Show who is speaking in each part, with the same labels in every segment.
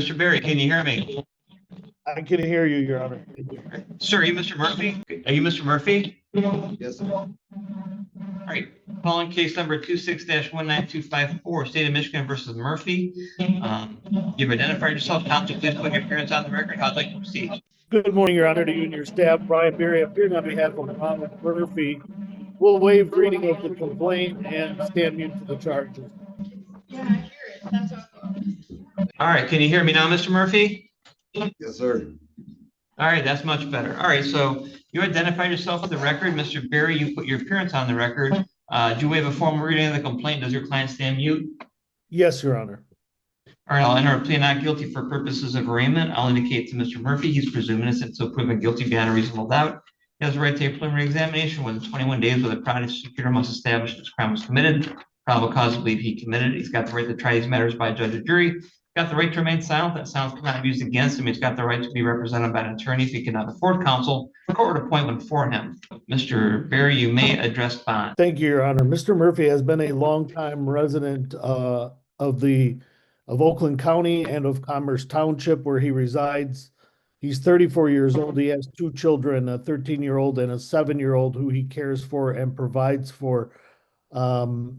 Speaker 1: Mr. Berry, can you hear me?
Speaker 2: I can hear you, Your Honor.
Speaker 1: Sir, are you Mr. Murphy? Are you Mr. Murphy?
Speaker 3: Yes, sir.
Speaker 1: All right, calling case number 26-19254, State of Michigan versus Murphy. You've identified yourself. Counsel, please put your appearance on the record. How would you like to proceed?
Speaker 2: Good morning, Your Honor, to you and your staff. Brian Berry, appearing on behalf of Ronald Murphy. We'll waive reading of the complaint and stand mute to the charges.
Speaker 4: Yeah, I hear it. That's awesome.
Speaker 1: All right, can you hear me now, Mr. Murphy?
Speaker 3: Yes, sir.
Speaker 1: All right, that's much better. All right, so you identified yourself for the record. Mr. Berry, you put your appearance on the record. Do you waive a formal reading of the complaint? Does your client stand mute?
Speaker 2: Yes, Your Honor.
Speaker 1: All right, I'll enter a plea not guilty for purposes of arraignment. I'll indicate to Mr. Murphy he's presumed innocent until proven guilty beyond a reasonable doubt. He has the right to a preliminary examination within 21 days where the prosecutor must establish this crime was committed. Probable cause to believe he committed. He's got the right to try these matters by a judge or jury. He's got the right to remain silent. That silence cannot be used against him. He's got the right to be represented by an attorney if he cannot afford counsel. The court would appoint one for him. Mr. Berry, you may address bond.
Speaker 2: Thank you, Your Honor. Mr. Murphy has been a longtime resident of Oakland County and of Commerce Township, where he resides. He's 34 years old. He has two children, a 13-year-old and a 7-year-old, who he cares for and provides for.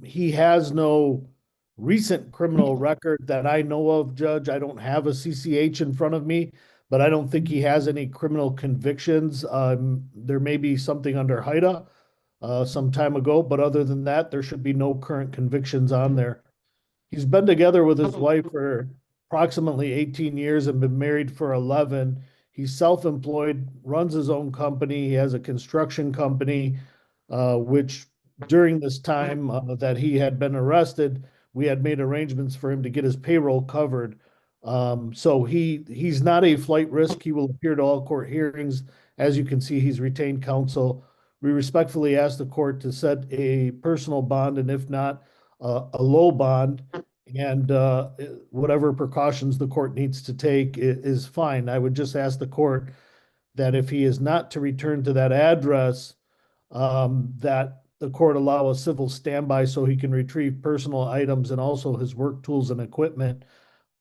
Speaker 2: He has no recent criminal record that I know of, Judge. I don't have a CCH in front of me, but I don't think he has any criminal convictions. There may be something under HIDA some time ago, but other than that, there should be no current convictions on there. He's been together with his wife for approximately 18 years and been married for 11. He's self-employed, runs his own company. He has a construction company, which during this time that he had been arrested, we had made arrangements for him to get his payroll covered. So he's not a flight risk. He will appear to all court hearings. As you can see, he's retained counsel. We respectfully ask the court to set a personal bond, and if not, a low bond, and whatever precautions the court needs to take is fine. I would just ask the court that if he is not to return to that address, that the court allow a civil standby so he can retrieve personal items and also his work tools and equipment.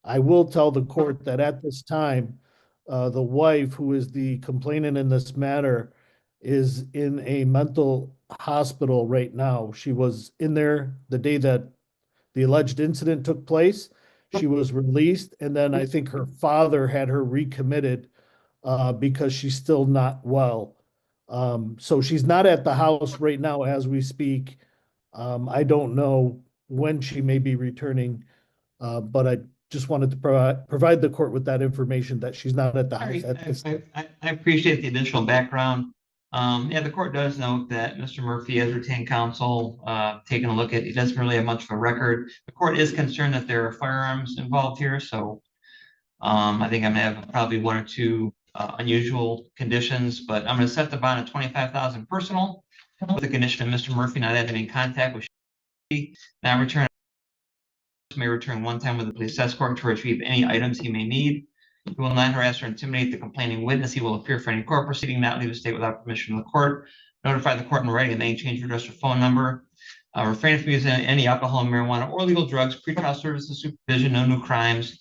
Speaker 2: I will tell the court that at this time, the wife, who is the complainant in this matter, is in a mental hospital right now. She was in there the day that the alleged incident took place. She was released, and then I think her father had her recommitted because she's still not well. So she's not at the house right now as we speak. I don't know when she may be returning, but I just wanted to provide the court with that information that she's not at the house.
Speaker 1: I appreciate the additional background. Yeah, the court does note that Mr. Murphy has retained counsel, taking a look at, he doesn't really have much of a record. The court is concerned that there are firearms involved here, so I think I'm gonna have probably one or two unusual conditions, but I'm gonna set the bond at $25,000 personal with the condition of Mr. Murphy not having any contact with now may return one time with the police escort to retrieve any items he may need. He will not harass or intimidate the complaining witness. He will appear for any court proceeding, not leave the state without permission of the court. Notify the court in writing of any change of address or phone number. Refrain from using any alcohol, marijuana, or legal drugs. Pretrial services supervision, no new crimes.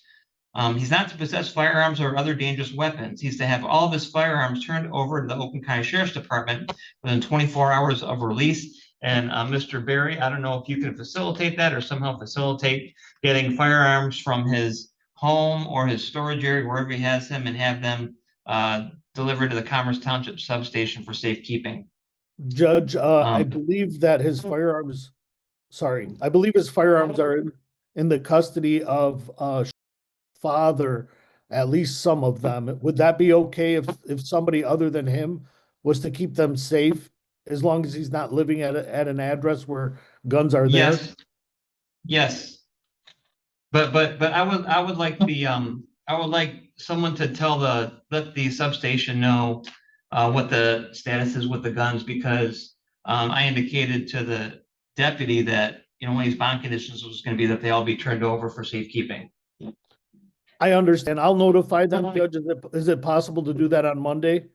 Speaker 1: He's not to possess firearms or other dangerous weapons. He's to have all of his firearms turned over to the Oakland County Sheriff's Department within 24 hours of release. And Mr. Berry, I don't know if you can facilitate that or somehow facilitate getting firearms from his home or his storage area, wherever he has them, and have them delivered to the Commerce Township substation for safekeeping.
Speaker 2: Judge, I believe that his firearms, I believe his firearms are in the custody of father, at least some of them. Would that be okay if somebody other than him was to keep them safe, as long as he's not living at an address where guns are there?
Speaker 1: Yes. But I would like someone to let the substation know what the status is with the guns, because I indicated to the deputy that one of these bond conditions was going to be that they all be turned over for safekeeping.
Speaker 2: I understand. I'll notify them, Judge. Is it possible to do that on Monday?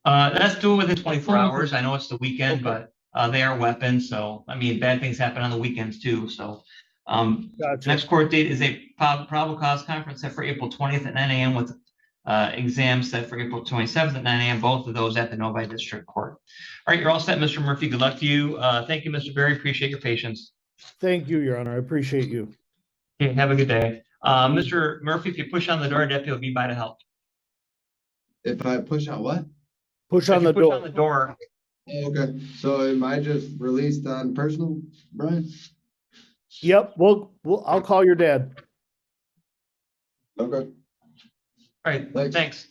Speaker 1: Let's do it within 24 hours. I know it's the weekend, but they are weapons, so I mean, bad things happen on the weekends too. So
Speaker 2: Gotcha.
Speaker 1: Next court date is a probable cause conference set for April 20th at 9 a.m. with exams set for April 27th at 9 a.m. Both of those at the Novi District Court. All right, you're all set, Mr. Murphy. Good luck to you. Thank you, Mr. Berry. Appreciate your patience.
Speaker 2: Thank you, Your Honor. I appreciate you.
Speaker 1: Okay, have a good day. Mr. Murphy, if you push on the door, deputy will be by to help.
Speaker 3: If I push out what?
Speaker 2: Push on
Speaker 1: If you
Speaker 2: the
Speaker 1: push
Speaker 2: door.
Speaker 1: on the door,
Speaker 3: Oh, okay, so am I just released on personal, Brian?
Speaker 2: Yep, I'll call your dad.
Speaker 3: Okay.
Speaker 1: all right,
Speaker 3: Thanks.
Speaker 1: thanks.